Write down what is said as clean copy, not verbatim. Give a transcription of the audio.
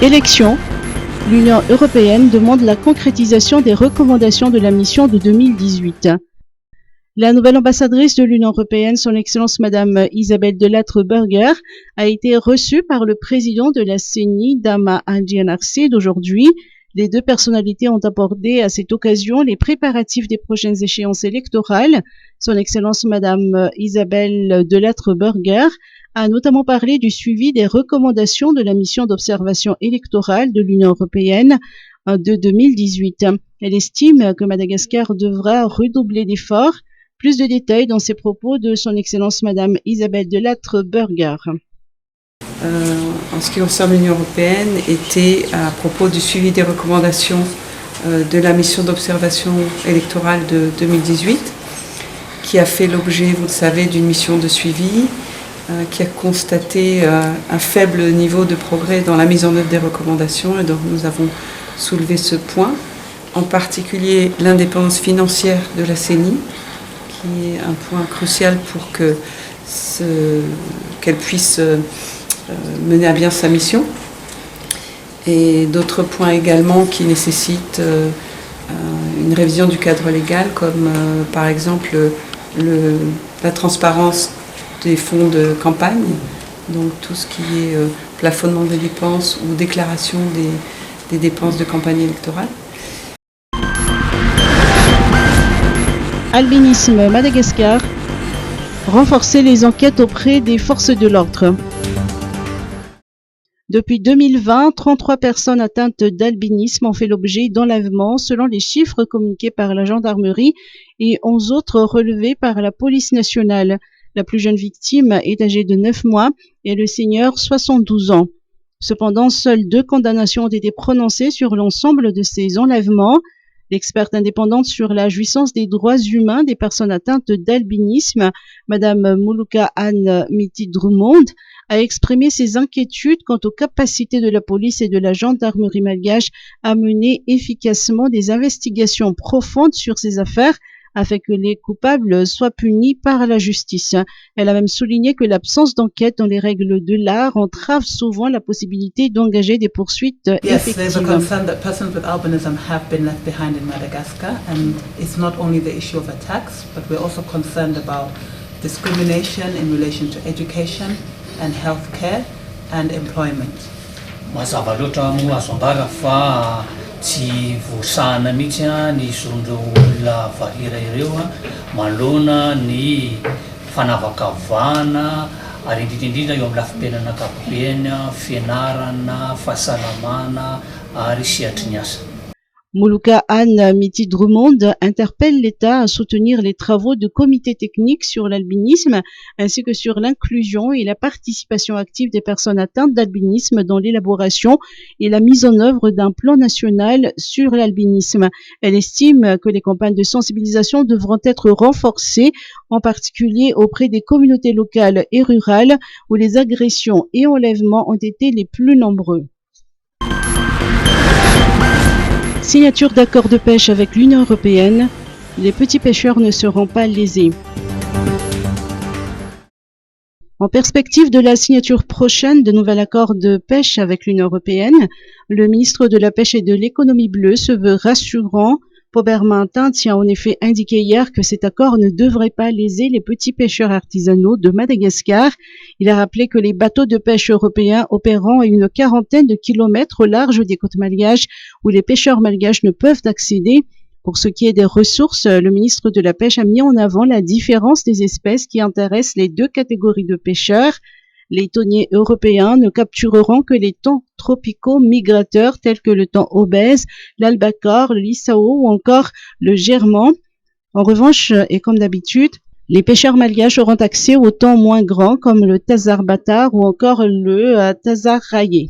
Élections. L'Union européenne demande la concrétisation des recommandations de la mission de 2018. La nouvelle ambassadrice de l'Union européenne, son Excellence Madame Isabelle Delattre-Burger, a été reçue par le président de la CENI, Dama Andrian Arcide, aujourd'hui. Les deux personnalités ont abordé à cette occasion les préparatifs des prochaines échéances électorales. Son Excellence Madame Isabelle Delattre-Burger a notamment parlé du suivi des recommandations de la mission d'observation électorale de l'Union européenne de 2018. Elle estime que Madagascar devra redoubler d'efforts. Plus de détails dans ses propos de son Excellence Madame Isabelle Delattre-Burger. En ce qui concerne l'Union européenne, était à propos du suivi des recommandations de la mission d'observation électorale de 2018, qui a fait l'objet, vous le savez, d'une mission de suivi, qui a constaté un faible niveau de progrès dans la mise en œuvre des recommandations, et donc nous avons soulevé ce point, en particulier l'indépendance financière de la CENI, qui est un point crucial pour qu'elle puisse mener à bien sa mission, et d'autres points également qui nécessitent une révision du cadre légal, comme par exemple la transparence des fonds de campagne, donc tout ce qui est plafonnement des dépenses ou déclaration des dépenses de campagne électorale. Albinisme Madagascar. Renforcer les enquêtes auprès des forces de l'ordre. Depuis 2020, 33 personnes atteintes d'albinisme ont fait l'objet d'enlèvements selon les chiffres communiqués par la gendarmerie et 11 autres relevés par la police nationale. La plus jeune victime est âgée de 9 mois et le senior 72 ans. Cependant, seules 2 condamnations ont été prononcées sur l'ensemble de ces enlèvements. L'experte indépendante sur la jouissance des droits humains des personnes atteintes d'albinisme, Madame Moluka Anne Miti-Drummond, a exprimé ses inquiétudes quant aux capacités de la police et de la gendarmerie malgache à mener efficacement des investigations profondes sur ces affaires afin que les coupables soient punis par la justice. Elle a même souligné que l'absence d'enquête dans les règles de l'art entrave souvent la possibilité d'engager des poursuites effectives. There's a concern that persons with albinism have been left behind in Madagascar, and it's not only the issue of attacks, but we're also concerned about discrimination in relation to education and healthcare and employment. Mazava loatra moa azo ambara fa tsy voasahana mihitsy ny zon'ireo olona varira ireo malona ny fanavakavahana ary indrindrindrindra eo amin'ny lafimpenana ankapobeny, fianarana, fahasalamana ary sehatry ny asa. Moluka Anne Miti-Drummond interpelle l'État à soutenir les travaux de comités techniques sur l'albinisme ainsi que sur l'inclusion et la participation active des personnes atteintes d'albinisme dans l'élaboration et la mise en œuvre d'un plan national sur l'albinisme. Elle estime que les campagnes de sensibilisation devront être renforcées, en particulier auprès des communautés locales et rurales où les agressions et enlèvements ont été les plus nombreux. Signature d'accord de pêche avec l'Union européenne, les petits pêcheurs ne seront pas lésés. En perspective de la signature prochaine de nouvel accord de pêche avec l'Union européenne, le ministre de la Pêche et de l'Économie bleue se veut rassurant. Paubert Martin tient en effet indiqué hier que cet accord ne devrait pas léser les petits pêcheurs artisanaux de Madagascar. Il a rappelé que les bateaux de pêche européens opérant à une quarantaine de kilomètres au large des côtes malgaches où les pêcheurs malgaches ne peuvent accéder. Pour ce qui est des ressources, le ministre de la Pêche a mis en avant la différence des espèces qui intéressent les deux catégories de pêcheurs. Les thoniers européens ne captureront que les thons tropicaux migrateurs tels que le thon obèse, l'albacore, le lissao ou encore le german. En revanche, et comme d'habitude, les pêcheurs malgaches auront accès aux thons moins grands comme le tazar batar ou encore le tazar rayé.